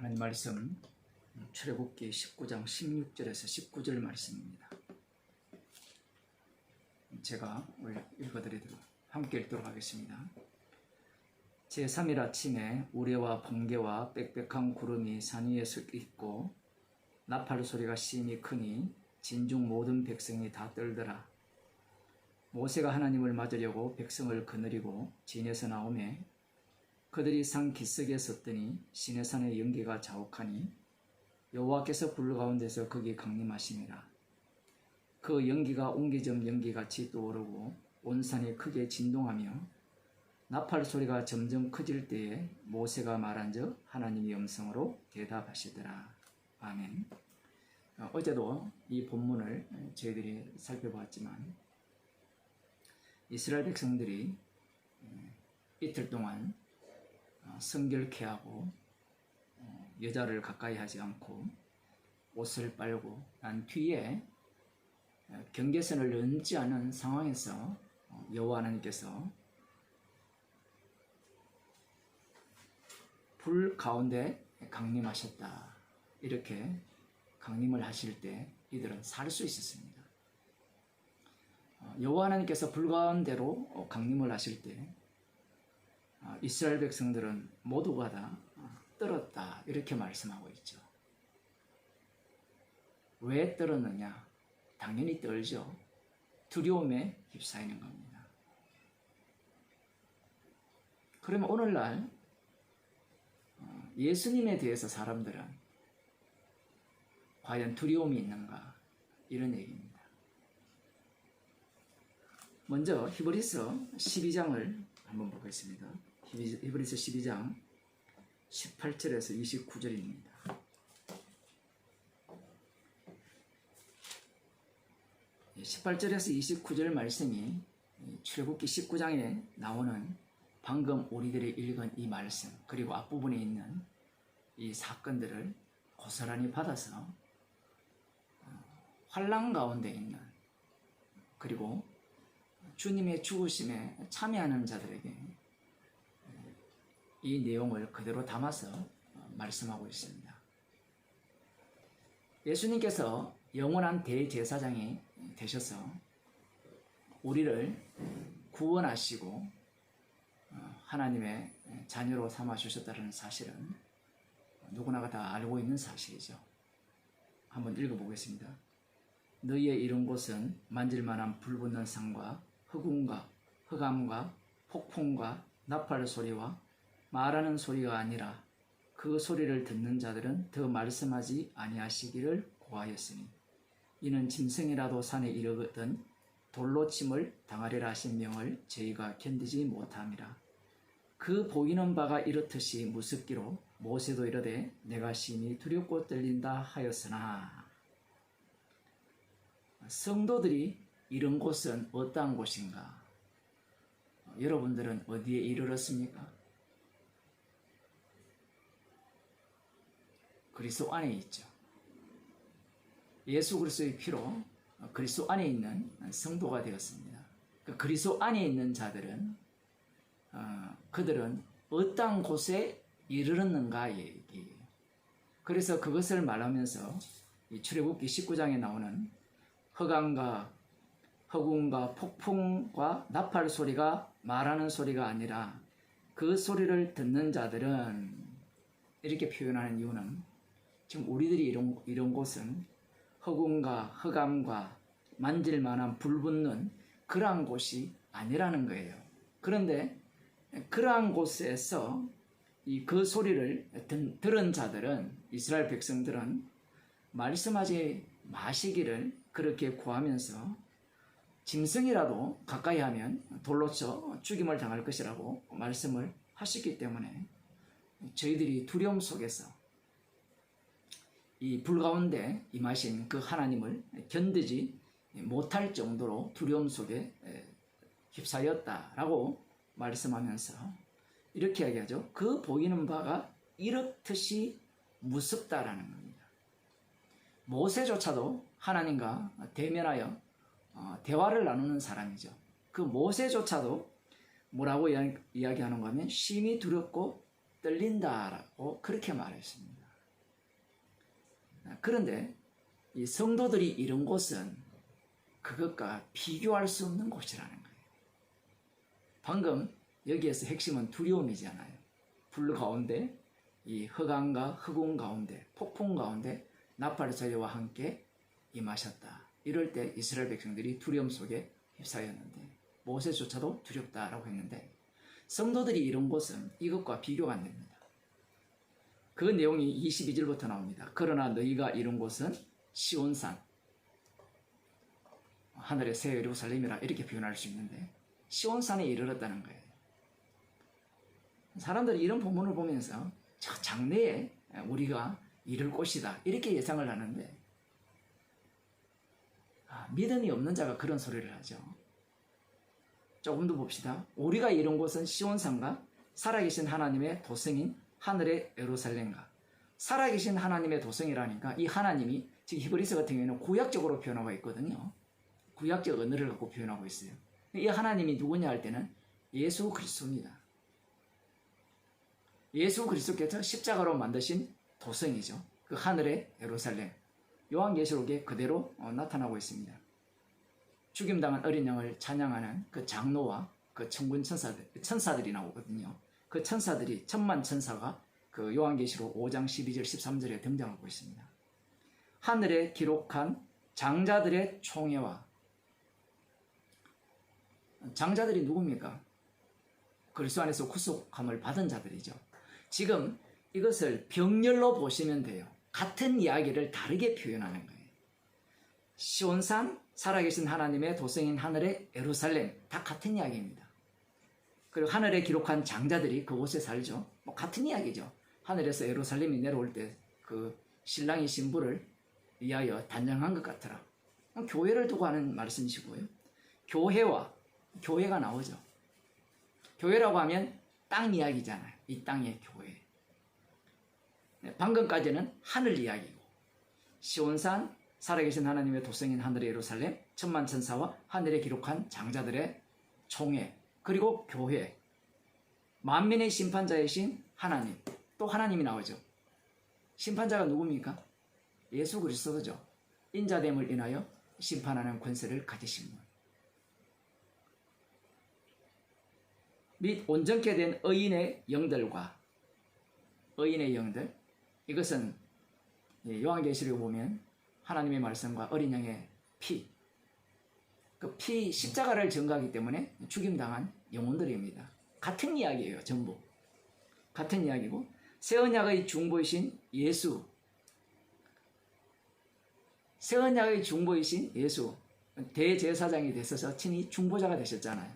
하나님 말씀 출애굽기 19장 16절에서 19절 말씀입니다. 제가 오늘 읽어드리도록 함께 읽도록 하겠습니다. 제3일 아침에 우레와 번개와 빽빽한 구름이 산 위에 서 있고 나팔 소리가 심히 크니 진중 모든 백성이 다 떨더라. 모세가 하나님을 맞으려고 백성을 거느리고 진에서 나오매 그들이 산 기슭에 섰더니 시내산의 연기가 자욱하니 여호와께서 불 가운데서 거기 강림하시니라. 그 연기가 옹기점 연기같이 떠오르고 온 산이 크게 진동하며 나팔 소리가 점점 커질 때에 모세가 말한즉 하나님의 음성으로 대답하시더라. 아멘. 어제도 이 본문을 저희들이 살펴보았지만 이스라엘 백성들이 이틀 동안 성결케 하고 여자를 가까이 하지 않고 옷을 빨고 난 뒤에 경계선을 넘지 않은 상황에서 여호와 하나님께서 불 가운데 강림하셨다. 이렇게 강림을 하실 때 이들은 살 수 있었습니다. 여호와 하나님께서 불 가운데로 강림을 하실 때 이스라엘 백성들은 모두가 다 떨었다. 이렇게 말씀하고 있죠. 왜 떨었느냐? 당연히 떨죠. 두려움에 휩싸이는 겁니다. 그러면 오늘날 예수님에 대해서 사람들은 과연 두려움이 있는가? 이런 얘기입니다. 먼저 히브리서 12장을 한번 보겠습니다. 히브리서 12장 18절에서 29절입니다. 예, 18절에서 29절 말씀이 출애굽기 19장에 나오는 방금 우리들이 읽은 이 말씀 그리고 앞부분에 있는 이 사건들을 고스란히 받아서 환난 가운데 있는 그리고 주님의 죽으심에 참여하는 자들에게 이 내용을 그대로 담아서 말씀하고 있습니다. 예수님께서 영원한 대제사장이 되셔서 우리를 구원하시고 하나님의 자녀로 삼아 주셨다는 사실은 누구나가 다 알고 있는 사실이죠. 한번 읽어보겠습니다. 너희의 이른 곳은 만질만한 불붙는 산과 흑운과 흑암과 폭풍과 나팔 소리와 말하는 소리가 아니라 그 소리를 듣는 자들은 더 말씀하지 아니하시기를 고하였으니 이는 짐승이라도 산에 이르거든 돌로 침을 당하리라 하신 명을 저희가 견디지 못함이라. 그 보이는 바가 이렇듯이 무섭기로 모세도 이르되 내가 심히 두렵고 떨린다 하였으나. 성도들이 이른 곳은 어떠한 곳인가? 여러분들은 어디에 이르렀습니까? 그리스도 안에 있죠. 예수 그리스도의 피로 그리스도 안에 있는 성도가 되었습니다. 그리스도 안에 있는 자들은 그들은 어떠한 곳에 이르렀는가 얘기예요. 그래서 그것을 말하면서 이 출애굽기 19장에 나오는 흑암과 흑운과 폭풍과 나팔 소리가 말하는 소리가 아니라 그 소리를 듣는 자들은 이렇게 표현하는 이유는 지금 우리들이 이런 곳은 흑운과 흑암과 만질만한 불붙는 그러한 곳이 아니라는 거예요. 그런데 그러한 곳에서 그 소리를 들은 자들은 이스라엘 백성들은 말씀하지 마시기를 그렇게 구하면서 짐승이라도 가까이 하면 돌로 쳐 죽임을 당할 것이라고 말씀을 하셨기 때문에 저희들이 두려움 속에서 이 불 가운데 임하신 그 하나님을 견디지 못할 정도로 두려움 속에 휩싸였다라고 말씀하면서 이렇게 이야기하죠. 그 보이는 바가 이렇듯이 무섭다라는 겁니다. 모세조차도 하나님과 대면하여 대화를 나누는 사람이죠. 그 모세조차도 뭐라고 이야기하는가 하면 심히 두렵고 떨린다라고 그렇게 말했습니다. 그런데 이 성도들이 이런 곳은 그것과 비교할 수 없는 곳이라는 거예요. 방금 여기에서 핵심은 두려움이잖아요. 불 가운데, 이 흑암과 흑운 가운데, 폭풍 가운데 나팔 소리와 함께 임하셨다. 이럴 때 이스라엘 백성들이 두려움 속에 휩싸였는데, 모세조차도 두렵다라고 했는데, 성도들이 이런 곳은 이것과 비교가 안 됩니다. 그 내용이 22절부터 나옵니다. 그러나 너희가 이룬 곳은 시온산, 하늘의 새 예루살렘이라 이렇게 표현할 수 있는데, 시온산에 이르렀다는 거예요. 사람들이 이런 본문을 보면서 저 장래에 우리가 이룰 곳이다 이렇게 예상을 하는데, 믿음이 없는 자가 그런 소리를 하죠. 조금 더 봅시다. 우리가 이룬 곳은 시온산과 살아계신 하나님의 도성인 하늘의 예루살렘과. 살아계신 하나님의 도성이라니까 이 하나님이 지금 히브리서 같은 경우에는 구약적으로 표현하고 있거든요. 구약적 언어를 갖고 표현하고 있어요. 이 하나님이 누구냐 할 때는 예수 그리스도입니다. 예수 그리스도께서 십자가로 만드신 도성이죠. 그 하늘의 예루살렘. 요한계시록에 그대로 나타나고 있습니다. 죽임당한 어린 양을 찬양하는 그 장로와 그 천군 천사들이 나오거든요. 그 천사들이 천만 천사가 그 요한계시록 5장 12절 13절에 등장하고 있습니다. 하늘에 기록한 장자들의 총회와, 장자들이 누굽니까? 그리스도 안에서 구속함을 받은 자들이죠. 지금 이것을 병렬로 보시면 돼요. 같은 이야기를 다르게 표현하는 거예요. 시온산, 살아계신 하나님의 도성인 하늘의 예루살렘, 다 같은 이야기입니다. 그리고 하늘에 기록한 장자들이 그곳에 살죠. 뭐 같은 이야기죠. 하늘에서 예루살렘이 내려올 때 그 신랑이 신부를 위하여 단장한 것 같더라. 교회를 두고 하는 말씀이시고요. 교회가 나오죠. 교회라고 하면 땅 이야기잖아요. 이 땅의 교회. 방금까지는 하늘 이야기고, 시온산, 살아계신 하나님의 도성인 하늘의 예루살렘, 천만 천사와 하늘에 기록한 장자들의 총회, 그리고 교회, 만민의 심판자이신 하나님, 또 하나님이 나오죠. 심판자가 누굽니까? 예수 그리스도죠. 인자됨을 인하여 심판하는 권세를 가지신 분. 및 온전케 된 의인의 영들과, 의인의 영들, 이것은 요한계시록에 보면 하나님의 말씀과 어린 양의 피, 그 피 십자가를 증거하기 때문에 죽임당한 영혼들입니다. 같은 이야기예요. 전부 같은 이야기고, 새 언약의 중보이신 예수, 새 언약의 중보이신 예수, 대제사장이 되셔서 친히 중보자가 되셨잖아요.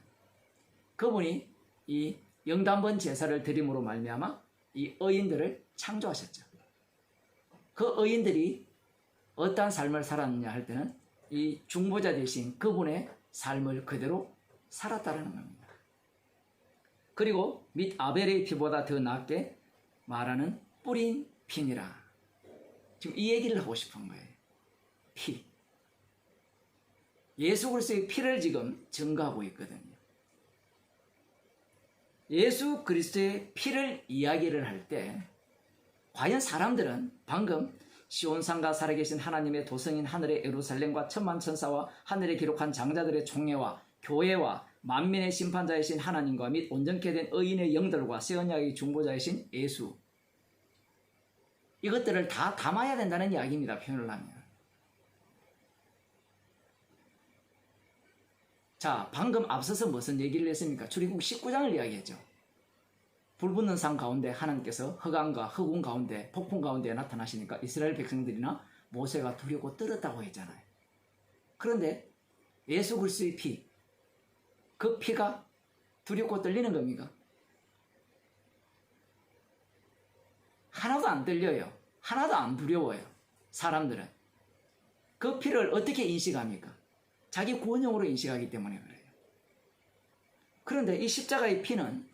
그분이 이 영단번 제사를 드림으로 말미암아 이 의인들을 창조하셨죠. 그 의인들이 어떠한 삶을 살았느냐 할 때는 이 중보자 되신 그분의 삶을 그대로 살았다는 겁니다. 그리고 및 아벨의 피보다 더 낫게 말하는 뿌린 피니라. 지금 이 얘기를 하고 싶은 거예요. 피. 예수 그리스도의 피를 지금 증거하고 있거든요. 예수 그리스도의 피를 이야기를 할 때 과연 사람들은 방금 시온산과 살아계신 하나님의 도성인 하늘의 예루살렘과 천만 천사와 하늘에 기록한 장자들의 총회와 교회와 만민의 심판자이신 하나님과 및 온전케 된 의인의 영들과 새 언약의 중보자이신 예수, 이것들을 다 담아야 된다는 이야기입니다. 표현을 하면. 자, 방금 앞서서 무슨 얘기를 했습니까? 출애굽 19장을 이야기했죠. 불붙는 산 가운데 하나님께서 흑암과 흑운 가운데 폭풍 가운데 나타나시니까 이스라엘 백성들이나 모세가 두렵고 떨었다고 했잖아요. 그런데 예수 그리스도의 피, 그 피가 두렵고 떨리는 겁니까? 하나도 안 떨려요. 하나도 안 두려워요. 사람들은. 그 피를 어떻게 인식합니까? 자기 구원용으로 인식하기 때문에 그래요. 그런데 이 십자가의 피는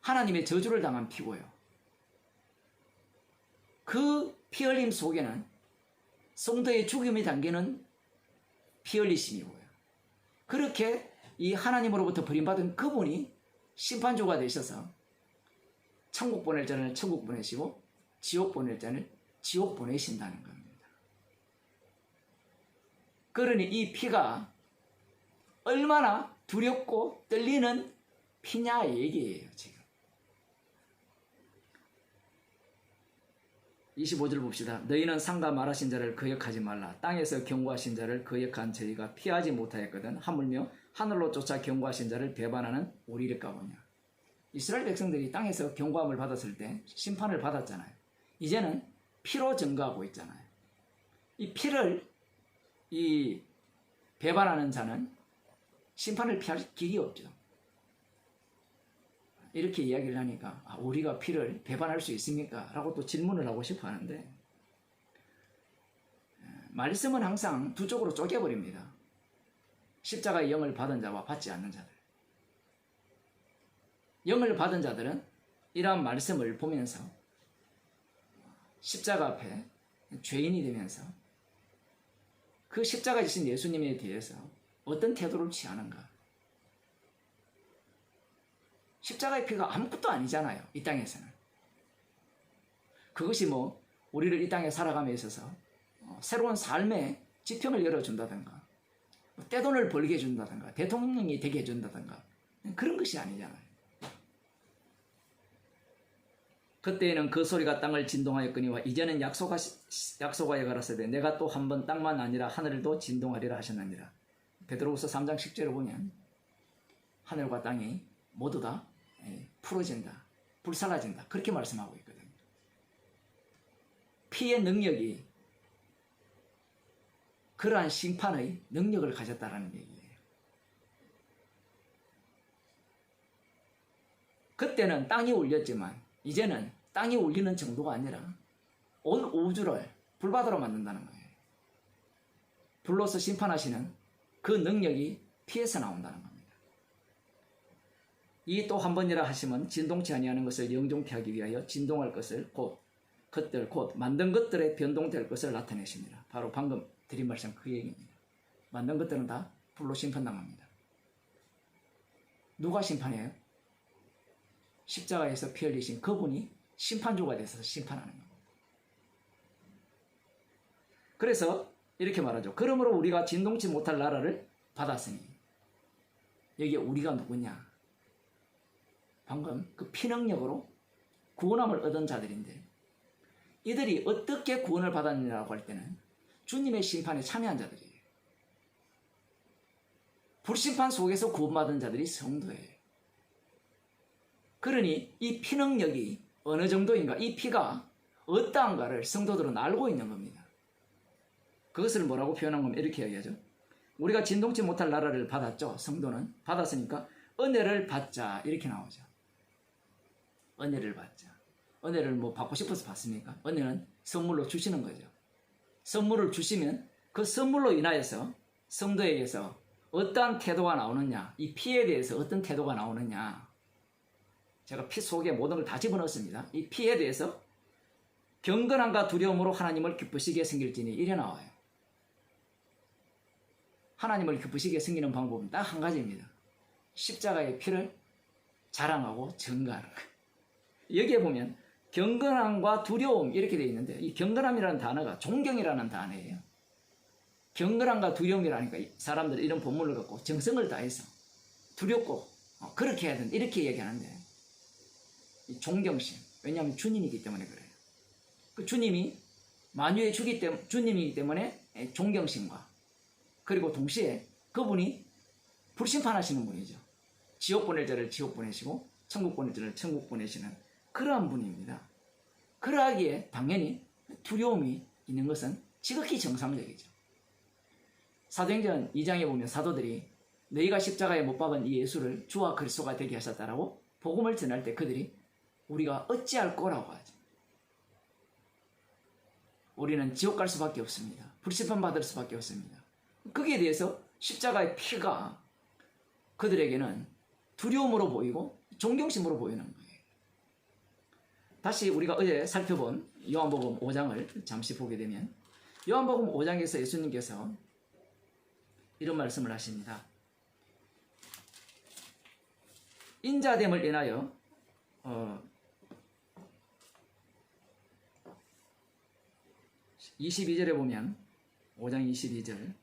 하나님의 저주를 당한 피고요. 그 피 흘림 속에는 성도의 죽음이 담기는 피 흘리심이고요. 그렇게 이 하나님으로부터 버림받은 그분이 심판주가 되셔서 천국 보낼 자를 천국 보내시고 지옥 보낼 자를 지옥 보내신다는 겁니다. 그러니 이 피가 얼마나 두렵고 떨리는 피냐 얘기예요. 지금 25절 봅시다. 너희는 상가 말하신 자를 거역하지 말라. 땅에서 경고하신 자를 거역한 저희가 피하지 못하였거든. 하물며 하늘로 쫓아 경고하신 자를 배반하는 우리일까 보냐. 이스라엘 백성들이 땅에서 경고함을 받았을 때 심판을 받았잖아요. 이제는 피로 증거하고 있잖아요. 이 피를 배반하는 자는 심판을 피할 길이 없죠. 이렇게 이야기를 하니까 우리가 피를 배반할 수 있습니까? 라고 또 질문을 하고 싶어 하는데, 말씀은 항상 두 쪽으로 쪼개버립니다. 십자가의 영을 받은 자와 받지 않는 자들. 영을 받은 자들은 이러한 말씀을 보면서 십자가 앞에 죄인이 되면서 그 십자가 지신 예수님에 대해서 어떤 태도를 취하는가. 십자가의 피가 아무것도 아니잖아요. 이 땅에서는. 그것이 우리를 이 땅에 살아감에 있어서 새로운 삶의 지평을 열어준다든가, 떼돈을 벌게 해준다든가, 대통령이 되게 해준다든가, 그런 것이 아니잖아요. 그때에는 그 소리가 땅을 진동하였거니와 이제는 약속하여 가라사대 내가 또 한 번 땅만 아니라 하늘도 진동하리라 하셨느니라. 베드로후서 3장 10절을 보면 하늘과 땅이 모두 다 풀어진다, 불살라진다, 그렇게 말씀하고 있거든요. 피의 능력이 그러한 심판의 능력을 가졌다라는 얘기예요. 그때는 땅이 울렸지만 이제는 땅이 울리는 정도가 아니라 온 우주를 불바다로 만든다는 거예요. 불로서 심판하시는 그 능력이 피에서 나온다는 겁니다. 이 또 한 번이라 하시면 진동치 아니하는 것을 영종케 하기 위하여 진동할 것을 곧 만든 것들의 변동될 것을 나타내십니다. 바로 방금 드린 말씀 그 얘기입니다. 만든 것들은 다 불로 심판당합니다. 누가 심판해요? 십자가에서 피 흘리신 그분이 심판주가 되어서 심판하는 겁니다. 그래서 이렇게 말하죠. 그러므로 우리가 진동치 못할 나라를 받았으니, 여기에 우리가 누구냐? 방금 그 피능력으로 구원함을 얻은 자들인데, 이들이 어떻게 구원을 받았느냐고 할 때는 주님의 심판에 참여한 자들이에요. 불심판 속에서 구원받은 자들이 성도예요. 그러니 이 피능력이 어느 정도인가, 이 피가 어떠한가를 성도들은 알고 있는 겁니다. 그것을 뭐라고 표현한 거면 이렇게 이야기하죠. 우리가 진동치 못할 나라를 받았죠. 성도는 받았으니까 은혜를 받자, 이렇게 나오죠. 은혜를 받자. 은혜를 받고 싶어서 받습니까? 은혜는 선물로 주시는 거죠. 선물을 주시면 그 선물로 인하여서 성도에게서 어떠한 태도가 나오느냐, 이 피에 대해서 어떤 태도가 나오느냐, 제가 피 속에 모든 걸 다 집어넣었습니다. 이 피에 대해서 경건함과 두려움으로 하나님을 기쁘시게 섬길지니, 이래 나와요. 하나님을 기쁘시게 섬기는 방법은 딱 한 가지입니다. 십자가의 피를 자랑하고 증거하는 거예요. 여기에 보면 경건함과 두려움 이렇게 되어 있는데, 이 경건함이라는 단어가 존경이라는 단어예요. 경건함과 두려움이라니까 사람들이 이런 본문을 갖고 정성을 다해서 두렵고 그렇게 해야 된다, 이렇게 얘기하는데, 이 존경심, 왜냐하면 주님이기 때문에 그래요. 그 주님이 만유의 주님이기 때문에 존경심과, 그리고 동시에 그분이 불심판하시는 분이죠. 지옥 보낼 자를 지옥 보내시고 천국 보낼 자를 천국 보내시는 그러한 분입니다. 그러하기에 당연히 두려움이 있는 것은 지극히 정상적이죠. 사도행전 2장에 보면 사도들이 너희가 십자가에 못 박은 이 예수를 주와 그리스도가 되게 하셨다라고 복음을 전할 때 그들이 우리가 어찌할 거라고 하죠. 우리는 지옥 갈 수밖에 없습니다. 불심판 받을 수밖에 없습니다. 거기에 대해서 십자가의 피가 그들에게는 두려움으로 보이고 존경심으로 보이는 거예요. 다시 우리가 어제 살펴본 요한복음 5장을 잠시 보게 되면, 요한복음 5장에서 예수님께서 이런 말씀을 하십니다. 인자됨을 인하여 22절에 보면 5장 22절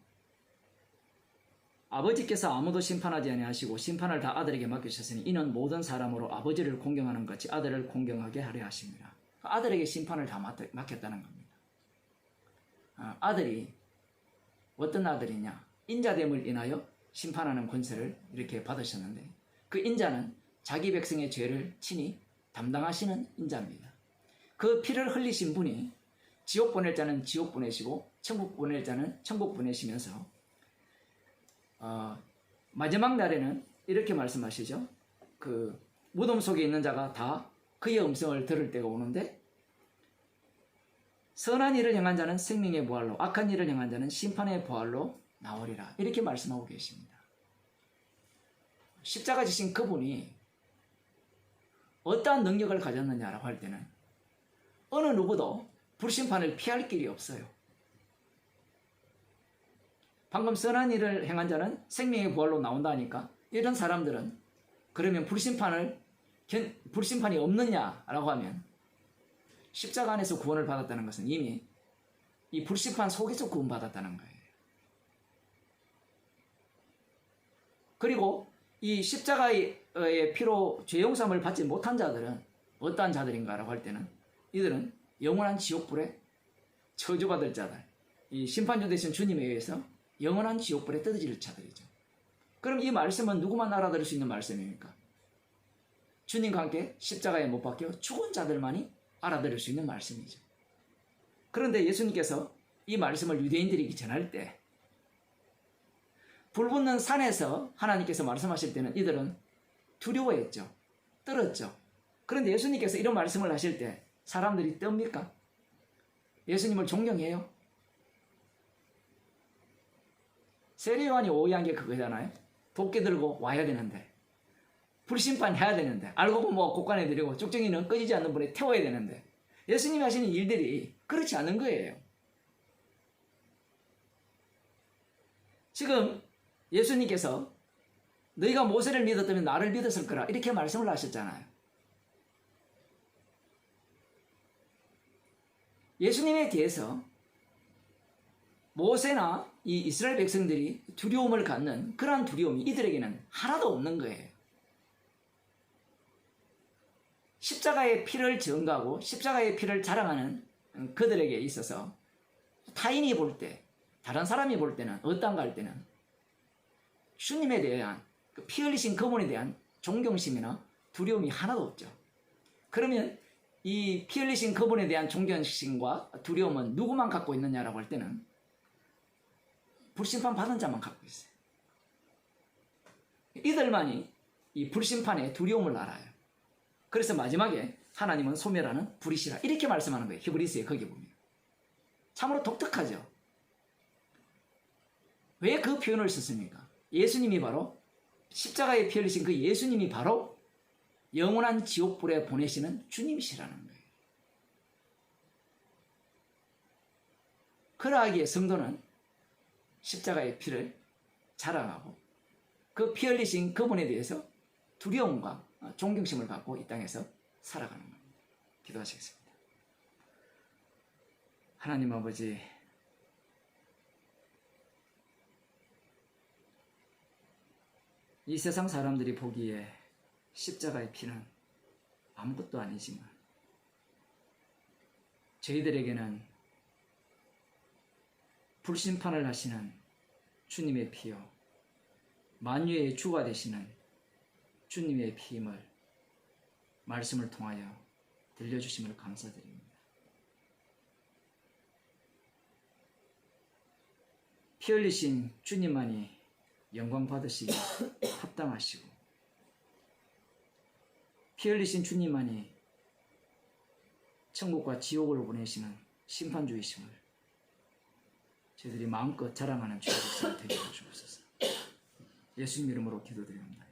아버지께서 아무도 심판하지 아니하시고 심판을 다 아들에게 맡기셨으니 이는 모든 사람으로 아버지를 공경하는 것 같이 아들을 공경하게 하려 하십니다. 아들에게 심판을 다 맡겼다는 겁니다. 아들이 어떤 아들이냐? 인자됨을 인하여 심판하는 권세를 이렇게 받으셨는데 그 인자는 자기 백성의 죄를 친히 담당하시는 인자입니다. 그 피를 흘리신 분이 지옥 보낼 자는 지옥 보내시고 천국 보낼 자는 천국 보내시면서 마지막 날에는 이렇게 말씀하시죠. 그 무덤 속에 있는 자가 다 그의 음성을 들을 때가 오는데 선한 일을 행한 자는 생명의 부활로 악한 일을 행한 자는 심판의 부활로 나오리라. 이렇게 말씀하고 계십니다. 십자가 지신 그분이 어떠한 능력을 가졌느냐라고 할 때는 어느 누구도 불심판을 피할 길이 없어요. 방금 선한 일을 행한 자는 생명의 부활로 나온다니까 이런 사람들은 그러면 불심판이 없느냐라고 하면 십자가 안에서 구원을 받았다는 것은 이미 이 불심판 속에서 구원받았다는 거예요. 그리고 이 십자가의 피로 죄용서함을 받지 못한 자들은 어떠한 자들인가라고 할 때는 이들은 영원한 지옥불에 저주받을 자들, 이 심판주 되신 주님에 의해서 영원한 지옥불에 떨어질 자들이죠. 그럼 이 말씀은 누구만 알아들을 수 있는 말씀입니까? 주님과 함께 십자가에 못 박혀 죽은 자들만이 알아들을 수 있는 말씀이죠. 그런데 예수님께서 이 말씀을 유대인들에게 전할 때 불붙는 산에서 하나님께서 말씀하실 때는 이들은 두려워했죠. 떨었죠. 그런데 예수님께서 이런 말씀을 하실 때 사람들이 떱니까? 예수님을 존경해요? 세례요한이 오해한 게 그거잖아요. 도끼 들고 와야 되는데 불심판 해야 되는데 알고 보면 곡간에 들이고 쭉정이는 꺼지지 않는 분에 태워야 되는데 예수님이 하시는 일들이 그렇지 않은 거예요. 지금 예수님께서 너희가 모세를 믿었다면 나를 믿었을 거라 이렇게 말씀을 하셨잖아요. 예수님에 대해서 모세나 이 이스라엘 백성들이 두려움을 갖는 그러한 두려움이 이들에게는 하나도 없는 거예요. 십자가의 피를 증거하고 십자가의 피를 자랑하는 그들에게 있어서 타인이 볼 때, 다른 사람이 볼 때는 어떤가 할 때는 주님에 대한 그 피 흘리신 그분에 대한 존경심이나 두려움이 하나도 없죠. 그러면 이 피 흘리신 그분에 대한 존경심과 두려움은 누구만 갖고 있느냐라고 할 때는 불심판 받은 자만 갖고 있어요. 이들만이 이 불심판의 두려움을 알아요. 그래서 마지막에 하나님은 소멸하는 불이시라 이렇게 말씀하는 거예요. 히브리서에 거기 보면. 참으로 독특하죠. 왜 그 표현을 썼습니까? 예수님이 바로 십자가에 피 흘리신 그 예수님이 바로 영원한 지옥불에 보내시는 주님이시라는 거예요. 그러하기에 성도는 십자가의 피를 자랑하고 그 피 흘리신 그분에 대해서 두려움과 존경심을 갖고 이 땅에서 살아가는 겁니다. 기도하시겠습니다. 하나님 아버지, 이 세상 사람들이 보기에 십자가의 피는 아무것도 아니지만 저희들에게는 불심판을 하시는 주님의 피요 만유의 주가 되시는 주님의 피임을 말씀을 통하여 들려주심을 감사드립니다. 피 흘리신 주님만이 영광 받으시기 합당하시고 피 흘리신 주님만이 천국과 지옥을 보내시는 심판주이심을 저희들이 마음껏 자랑하는 주의 백성이 되게 해주옵소서. 예수님 이름으로 기도드립니다.